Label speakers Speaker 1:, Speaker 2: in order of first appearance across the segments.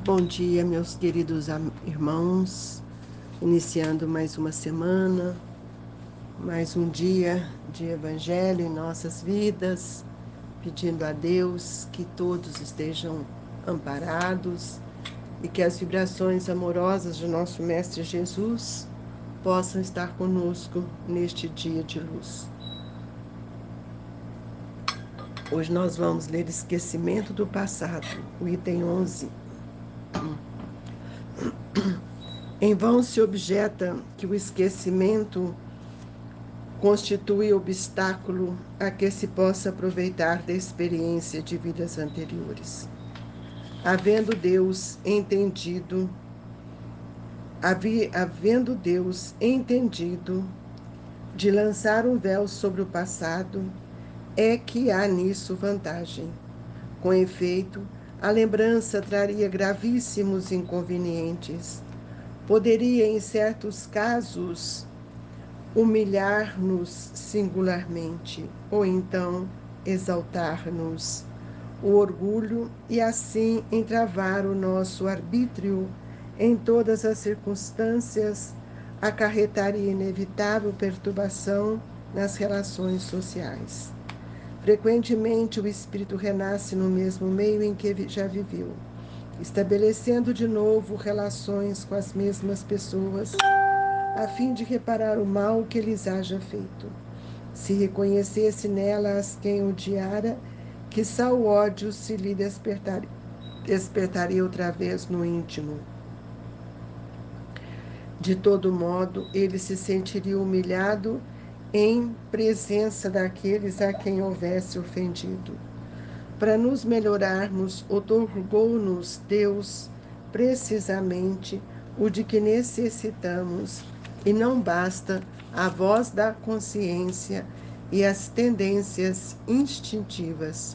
Speaker 1: Bom dia, meus queridos irmãos, iniciando mais uma semana, mais um dia de Evangelho em nossas vidas, pedindo a Deus que todos estejam amparados e que as vibrações amorosas de nosso Mestre Jesus possam estar conosco neste dia de luz. Hoje nós vamos ler Esquecimento do Passado, o item 11. Em vão se objeta que o esquecimento constitui obstáculo a que se possa aproveitar da experiência de vidas anteriores. Havendo Deus entendido de lançar um véu sobre o passado, é que há nisso vantagem. Com efeito, a lembrança traria gravíssimos inconvenientes. Poderia, em certos casos, humilhar-nos singularmente, ou então exaltar-nos o orgulho e assim entravar o nosso arbítrio em todas as circunstâncias, acarretaria inevitável perturbação nas relações sociais. Frequentemente o espírito renasce no mesmo meio em que já viveu, estabelecendo de novo relações com as mesmas pessoas, a fim de reparar o mal que lhes haja feito. Se reconhecesse nelas quem odiara, quizá o ódio se lhe despertaria outra vez no íntimo. De todo modo, ele se sentiria humilhado em presença daqueles a quem houvesse ofendido. Para nos melhorarmos, otorgou-nos Deus precisamente o de que necessitamos, e não basta a voz da consciência e as tendências instintivas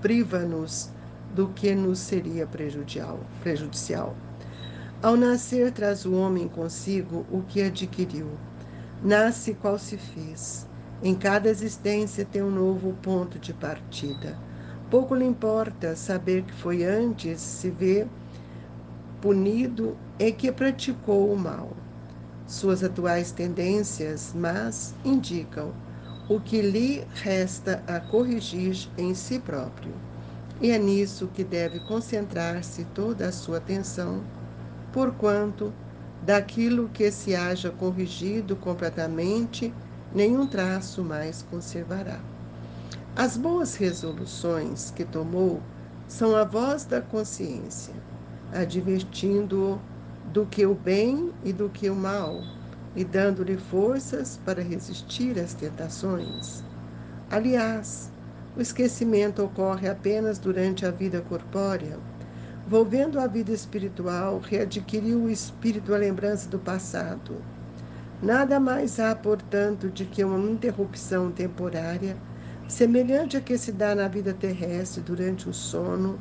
Speaker 1: priva-nos do que nos seria prejudicial. Ao nascer, traz o homem consigo o que adquiriu. Nasce qual se fez. Em cada existência tem um novo ponto de partida. Pouco lhe importa saber que foi antes, se vê punido e que praticou o mal. Suas atuais tendências más indicam o que lhe resta a corrigir em si próprio. E é nisso que deve concentrar-se toda a sua atenção, porquanto daquilo que se haja corrigido completamente, nenhum traço mais conservará. As boas resoluções que tomou são a voz da consciência, advertindo-o do que o bem e do que o mal, e dando-lhe forças para resistir às tentações. Aliás, o esquecimento ocorre apenas durante a vida corpórea. Volvendo à vida espiritual, readquiriu o espírito a lembrança do passado. Nada mais há, portanto, de que uma interrupção temporária, semelhante à que se dá na vida terrestre durante o sono,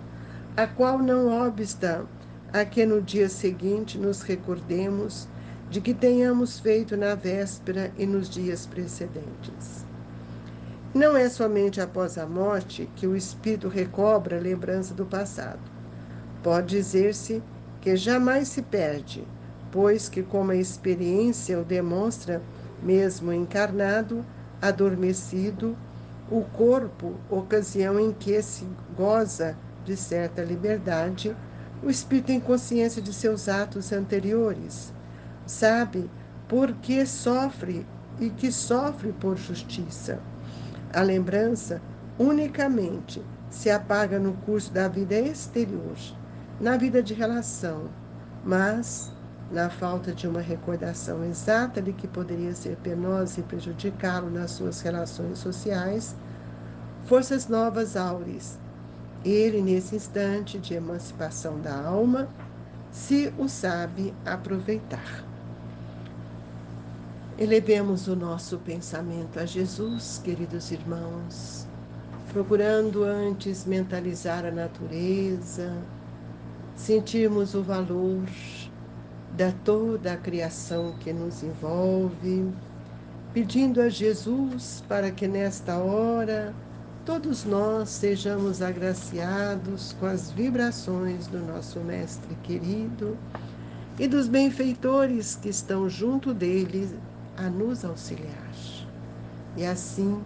Speaker 1: a qual não obsta a que no dia seguinte nos recordemos de que tenhamos feito na véspera e nos dias precedentes. Não é somente após a morte que o espírito recobra a lembrança do passado. Pode dizer-se que jamais se perde, pois que, como a experiência o demonstra, mesmo encarnado, adormecido, o corpo, ocasião em que se goza de certa liberdade, o espírito tem consciência de seus atos anteriores, sabe por que sofre e que sofre por justiça. A lembrança unicamente se apaga no curso da vida exterior, na vida de relação, mas, na falta de uma recordação exata de que poderia ser penosa e prejudicá-lo nas suas relações sociais, forças novas áureas. Ele, nesse instante de emancipação da alma, se o sabe aproveitar. Elevemos o nosso pensamento a Jesus, queridos irmãos, procurando antes mentalizar a natureza, sentirmos o valor da toda a criação que nos envolve, pedindo a Jesus para que nesta hora todos nós sejamos agraciados com as vibrações do nosso Mestre querido e dos benfeitores que estão junto dele a nos auxiliar. E assim,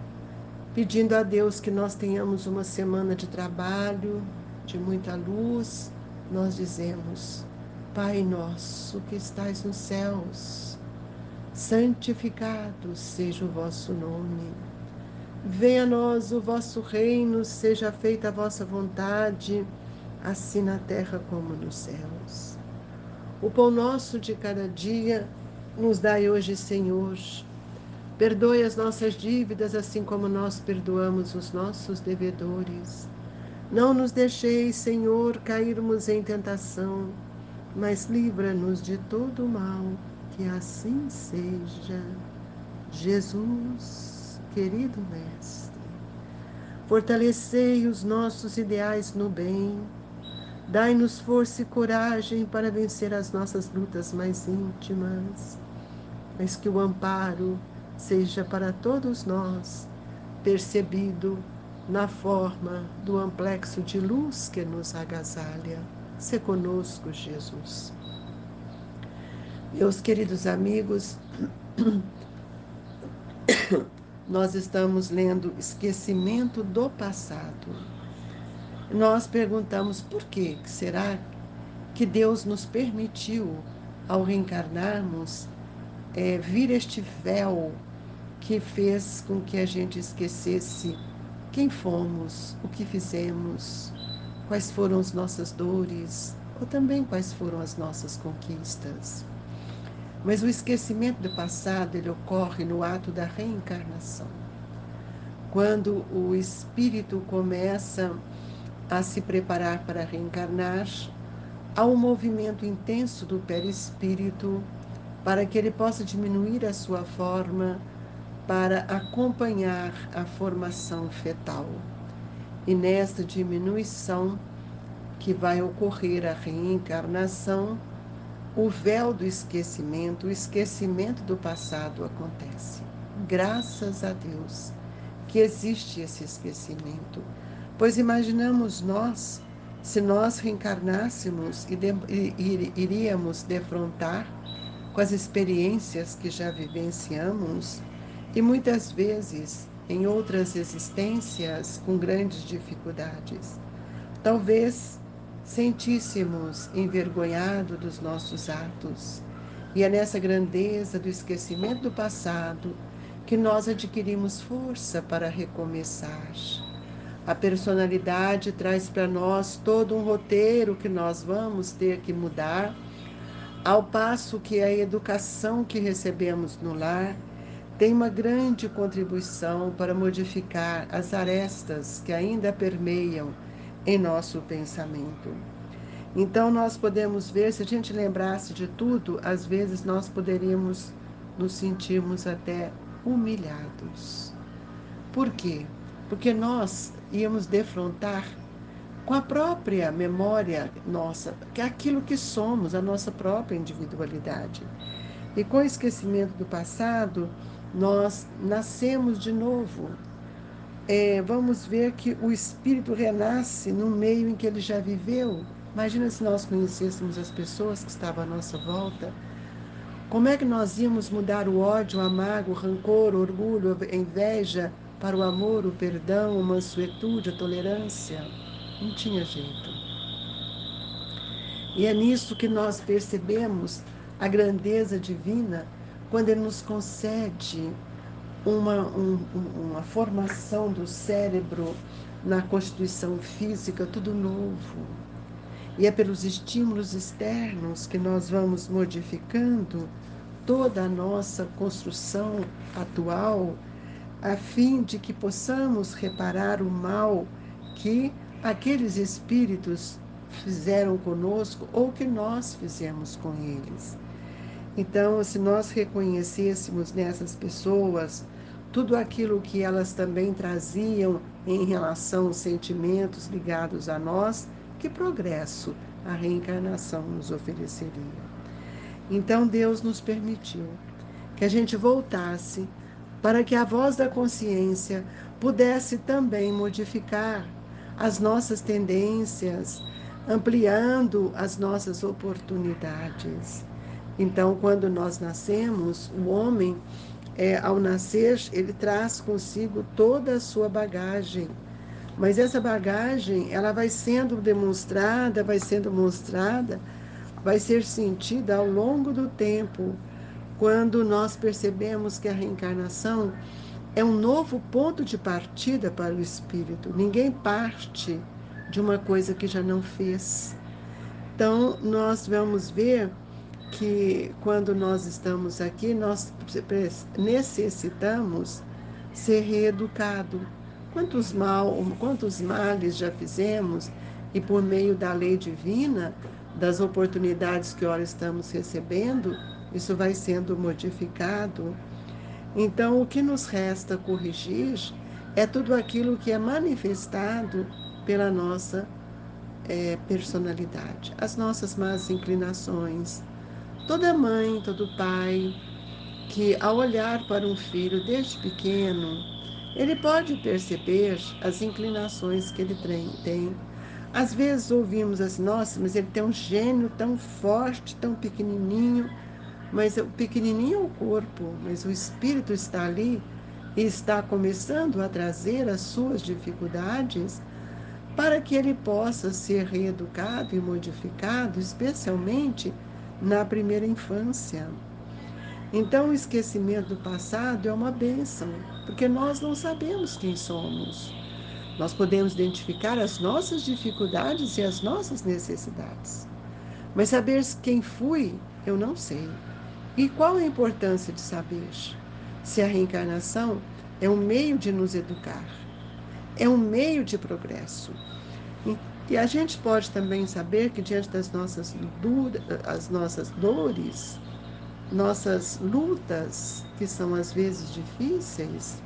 Speaker 1: pedindo a Deus que nós tenhamos uma semana de trabalho, de muita luz, nós dizemos: Pai nosso que estais nos céus, santificado seja o vosso nome. Venha a nós o vosso reino, seja feita a vossa vontade, assim na terra como nos céus. O pão nosso de cada dia nos dai hoje, Senhor. Perdoe as nossas dívidas, assim como nós perdoamos os nossos devedores. Não nos deixeis, Senhor, cairmos em tentação, mas livra-nos de todo o mal, que assim seja. Jesus, querido Mestre, fortalecei os nossos ideais no bem, dai-nos força e coragem para vencer as nossas lutas mais íntimas, mas que o amparo seja para todos nós percebido na forma do amplexo de luz que nos agasalha. Se conosco, Jesus. Meus queridos amigos, nós estamos lendo Esquecimento do Passado. Nós perguntamos por que será que Deus nos permitiu, ao reencarnarmos, vir este véu que fez com que a gente esquecesse quem fomos, o que fizemos, quais foram as nossas dores, ou também quais foram as nossas conquistas. Mas o esquecimento do passado, ele ocorre no ato da reencarnação. Quando o espírito começa a se preparar para reencarnar, há um movimento intenso do perispírito para que ele possa diminuir a sua forma para acompanhar a formação fetal. E nesta diminuição que vai ocorrer a reencarnação, o véu do esquecimento, o esquecimento do passado acontece. Graças a Deus que existe esse esquecimento, pois imaginamos nós, se nós reencarnássemos iríamos defrontar com as experiências que já vivenciamos e muitas vezes em outras existências com grandes dificuldades. Talvez sentíssemos envergonhado dos nossos atos, e é nessa grandeza do esquecimento do passado que nós adquirimos força para recomeçar. A personalidade traz para nós todo um roteiro que nós vamos ter que mudar, ao passo que a educação que recebemos no lar tem uma grande contribuição para modificar as arestas que ainda permeiam em nosso pensamento. Então, nós podemos ver, se a gente lembrasse de tudo, às vezes nós poderíamos nos sentirmos até humilhados. Por quê? Porque nós íamos defrontar com a própria memória nossa, que é aquilo que somos, a nossa própria individualidade. E com o esquecimento do passado, nós nascemos de novo. Vamos ver que o espírito renasce no meio em que ele já viveu. Imagina se nós conhecêssemos as pessoas que estavam à nossa volta. Como é que nós íamos mudar o ódio, o amargo, o rancor, o orgulho, a inveja para o amor, o perdão, a mansuetude, a tolerância? Não tinha jeito. E é nisso que nós percebemos a grandeza divina quando Ele nos concede uma formação do cérebro na constituição física, tudo novo. E é pelos estímulos externos que nós vamos modificando toda a nossa construção atual, a fim de que possamos reparar o mal que aqueles espíritos fizeram conosco ou que nós fizemos com eles. Então, se nós reconhecêssemos nessas pessoas tudo aquilo que elas também traziam em relação aos sentimentos ligados a nós, que progresso a reencarnação nos ofereceria. Então, Deus nos permitiu que a gente voltasse para que a voz da consciência pudesse também modificar as nossas tendências, ampliando as nossas oportunidades. Então, quando nós nascemos, o homem, ao nascer, ele traz consigo toda a sua bagagem. Mas essa bagagem, ela vai sendo demonstrada, vai sendo mostrada, vai ser sentida ao longo do tempo, quando nós percebemos que a reencarnação é um novo ponto de partida para o espírito. Ninguém parte de uma coisa que já não fez. Então, nós vamos ver que quando nós estamos aqui, nós necessitamos ser reeducado. Quantos males já fizemos e por meio da lei divina, das oportunidades que ora estamos recebendo, isso vai sendo modificado. Então, o que nos resta corrigir é tudo aquilo que é manifestado pela nossa personalidade, as nossas más inclinações. Toda mãe, todo pai, que ao olhar para um filho desde pequeno, ele pode perceber as inclinações que ele tem. Às vezes ouvimos assim, nossa, mas ele tem um gênio tão forte, tão pequenininho, mas o pequenininho é o corpo, mas o espírito está ali e está começando a trazer as suas dificuldades para que ele possa ser reeducado e modificado, especialmente na primeira infância. Então, o esquecimento do passado é uma bênção, porque nós não sabemos quem somos. Nós podemos identificar as nossas dificuldades e as nossas necessidades, mas saber quem fui, eu não sei. E qual a importância de saber? Se a reencarnação é um meio de nos educar, é um meio de progresso. E a gente pode também saber que diante das as nossas dores, nossas lutas, que são às vezes difíceis,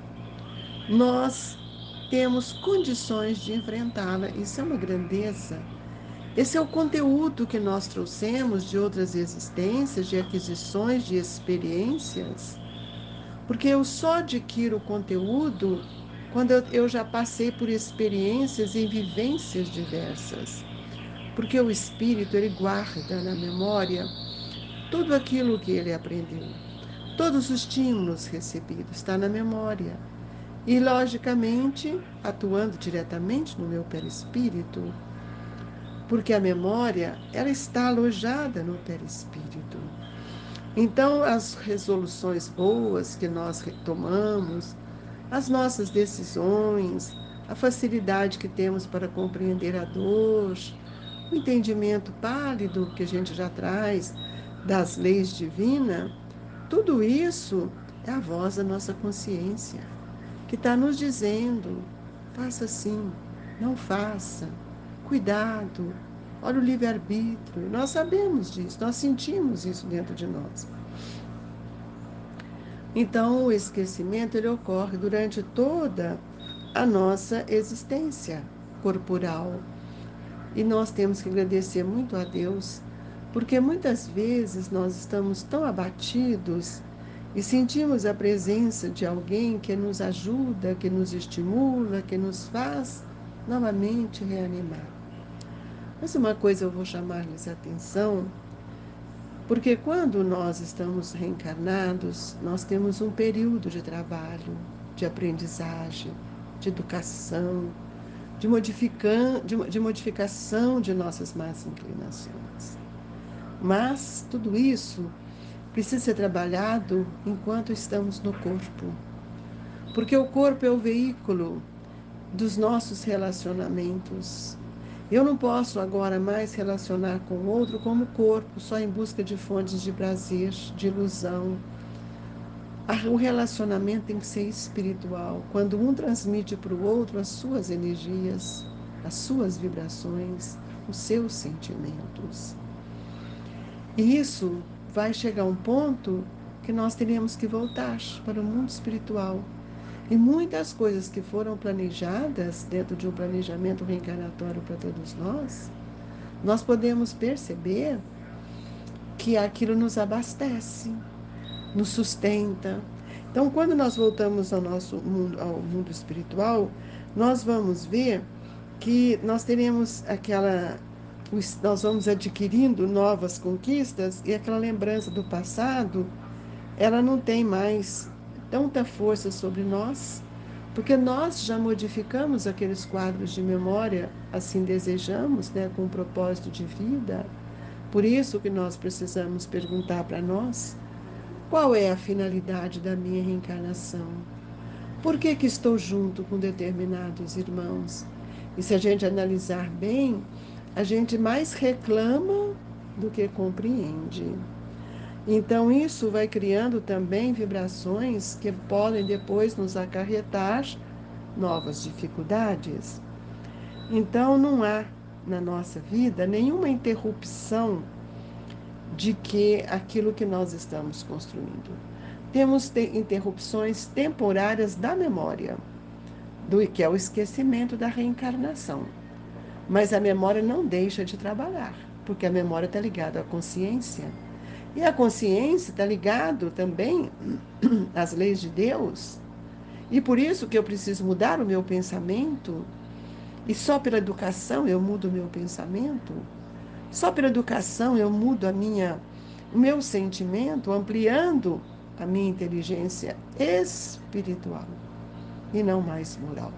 Speaker 1: nós temos condições de enfrentá-la. Isso é uma grandeza. Esse é o conteúdo que nós trouxemos de outras existências, de aquisições, de experiências, porque eu só adquiro o conteúdo quando eu já passei por experiências e vivências diversas. Porque o espírito, ele guarda na memória tudo aquilo que ele aprendeu. Todos os estímulos recebidos está na memória. E, logicamente, atuando diretamente no meu perispírito, porque a memória, ela está alojada no perispírito. Então, as resoluções boas que nós tomamos, as nossas decisões, a facilidade que temos para compreender a dor, o entendimento pálido que a gente já traz das leis divinas, tudo isso é a voz da nossa consciência, que está nos dizendo: faça assim, não faça, cuidado, olha o livre-arbítrio. Nós sabemos disso, nós sentimos isso dentro de nós. Então, o esquecimento ele ocorre durante toda a nossa existência corporal. E nós temos que agradecer muito a Deus, porque muitas vezes nós estamos tão abatidos e sentimos a presença de alguém que nos ajuda, que nos estimula, que nos faz novamente reanimar. Mas uma coisa eu vou chamar-lhes a atenção, porque quando nós estamos reencarnados, nós temos um período de trabalho, de aprendizagem, de educação, de modificação de nossas más inclinações. Mas tudo isso precisa ser trabalhado enquanto estamos no corpo, porque o corpo é o veículo dos nossos relacionamentos. Eu não posso agora mais relacionar com o outro como corpo, só em busca de fontes de prazer, de ilusão. O relacionamento tem que ser espiritual, quando um transmite para o outro as suas energias, as suas vibrações, os seus sentimentos. E isso vai chegar a um ponto que nós teremos que voltar para o mundo espiritual. E muitas coisas que foram planejadas dentro de um planejamento reencarnatório para todos nós podemos perceber que aquilo nos abastece, nos sustenta. Então, quando nós voltamos ao nosso mundo, ao mundo espiritual, nós vamos ver que nós teremos nós vamos adquirindo novas conquistas e aquela lembrança do passado, ela não tem mais tanta força sobre nós, porque nós já modificamos aqueles quadros de memória, assim desejamos, né, com um propósito de vida. Por isso que nós precisamos perguntar para nós: qual é a finalidade da minha reencarnação? Por que que estou junto com determinados irmãos? E se a gente analisar bem, a gente mais reclama do que compreende. Então, isso vai criando também vibrações que podem depois nos acarretar novas dificuldades. Então, não há na nossa vida nenhuma interrupção de que aquilo que nós estamos construindo. Temos interrupções temporárias da memória, do que é o esquecimento da reencarnação. Mas a memória não deixa de trabalhar, porque a memória está ligada à consciência. E a consciência está ligado também às leis de Deus. E por isso que eu preciso mudar o meu pensamento. E só pela educação eu mudo o meu pensamento. Só pela educação eu mudo o meu sentimento, ampliando a minha inteligência espiritual e não mais moral.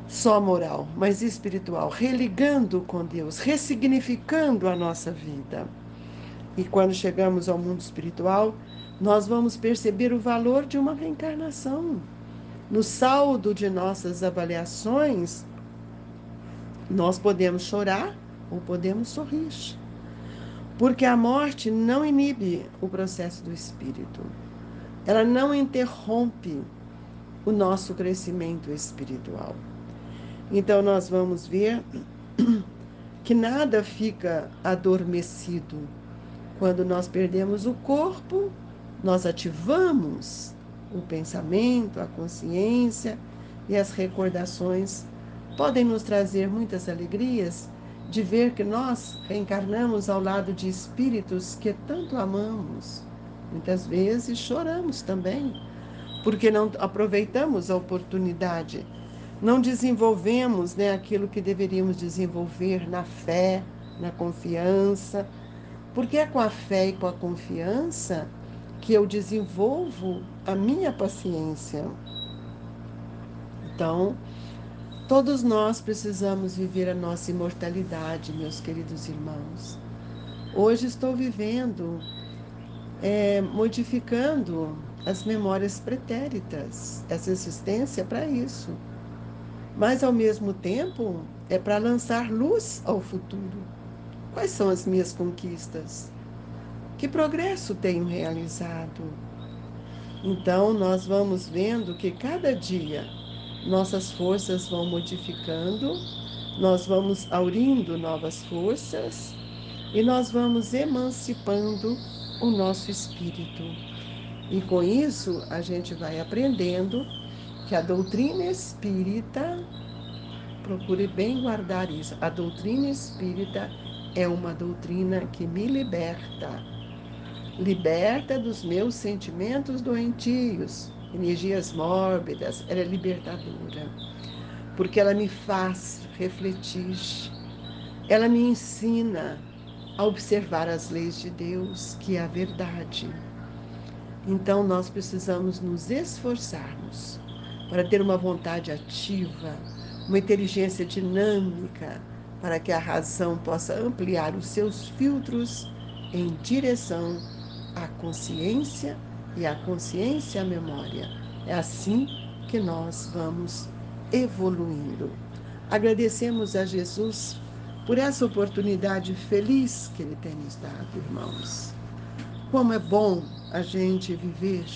Speaker 1: Só moral, mas espiritual, religando com Deus, ressignificando a nossa vida. E quando chegamos ao mundo espiritual, nós vamos perceber o valor de uma reencarnação. No saldo de nossas avaliações, nós podemos chorar ou podemos sorrir. Porque a morte não inibe o processo do espírito. Ela não interrompe o nosso crescimento espiritual. Então, nós vamos ver que nada fica adormecido. Quando nós perdemos o corpo, nós ativamos o pensamento, a consciência e as recordações. Podem nos trazer muitas alegrias de ver que nós reencarnamos ao lado de espíritos que tanto amamos. Muitas vezes choramos também, porque não aproveitamos a oportunidade, não desenvolvemos, né, aquilo que deveríamos desenvolver na fé, na confiança, porque é com a fé e com a confiança que eu desenvolvo a minha paciência. Então, todos nós precisamos viver a nossa imortalidade, meus queridos irmãos. Hoje estou vivendo, modificando as memórias pretéritas, essa existência é para isso. Mas, ao mesmo tempo, é para lançar luz ao futuro. Quais são as minhas conquistas? Que progresso tenho realizado? Então, nós vamos vendo que cada dia nossas forças vão modificando, nós vamos aurindo novas forças e nós vamos emancipando o nosso espírito. E com isso, a gente vai aprendendo que a doutrina espírita, procure bem guardar isso, a doutrina espírita é uma doutrina que me liberta dos meus sentimentos doentios, energias mórbidas, ela é libertadora, porque ela me faz refletir, ela me ensina a observar as leis de Deus, que é a verdade. Então nós precisamos nos esforçarmos para ter uma vontade ativa, uma inteligência dinâmica, para que a razão possa ampliar os seus filtros em direção à consciência e a consciência à memória. É assim que nós vamos evoluindo. Agradecemos a Jesus por essa oportunidade feliz que Ele tem nos dado, irmãos. Como é bom a gente viver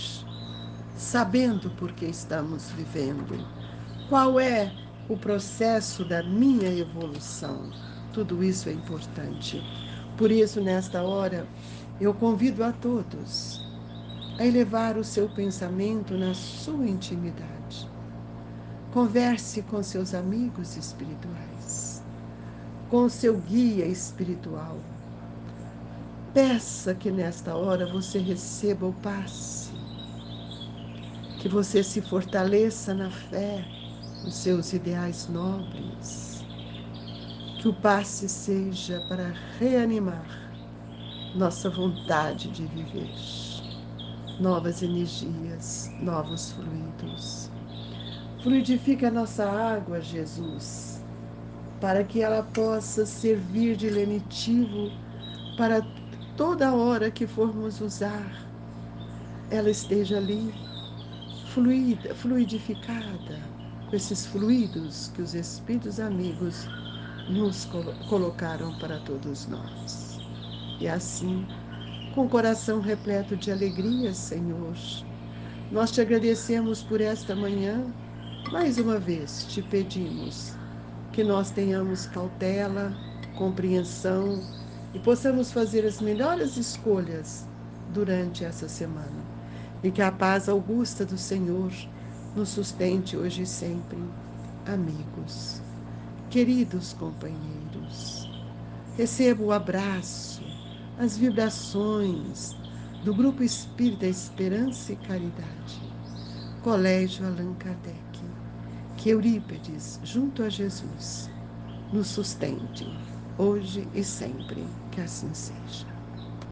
Speaker 1: sabendo por que estamos vivendo. Qual é o processo da minha evolução? Tudo isso é importante. Por isso, nesta hora, eu convido a todos a elevar o seu pensamento na sua intimidade. Converse com seus amigos espirituais, com o seu guia espiritual. Peça que nesta hora você receba o passe. Que você se fortaleça na fé, nos seus ideais nobres. Que o passe seja para reanimar nossa vontade de viver. Novas energias, novos fluidos. Fluidifica a nossa água, Jesus, para que ela possa servir de lenitivo para toda hora que formos usar. Ela esteja ali, fluida, fluidificada, com esses fluidos que os Espíritos amigos nos colocaram para todos nós. E assim, com o coração repleto de alegria, Senhor, nós te agradecemos por esta manhã. Mais uma vez te pedimos que nós tenhamos cautela, compreensão e possamos fazer as melhores escolhas durante essa semana. E que a paz augusta do Senhor nos sustente hoje e sempre. Amigos, queridos companheiros, receba o abraço, as vibrações do Grupo Espírita Esperança e Caridade, Colégio Allan Kardec. Que Eurípedes, junto a Jesus, nos sustente, hoje e sempre, que assim seja.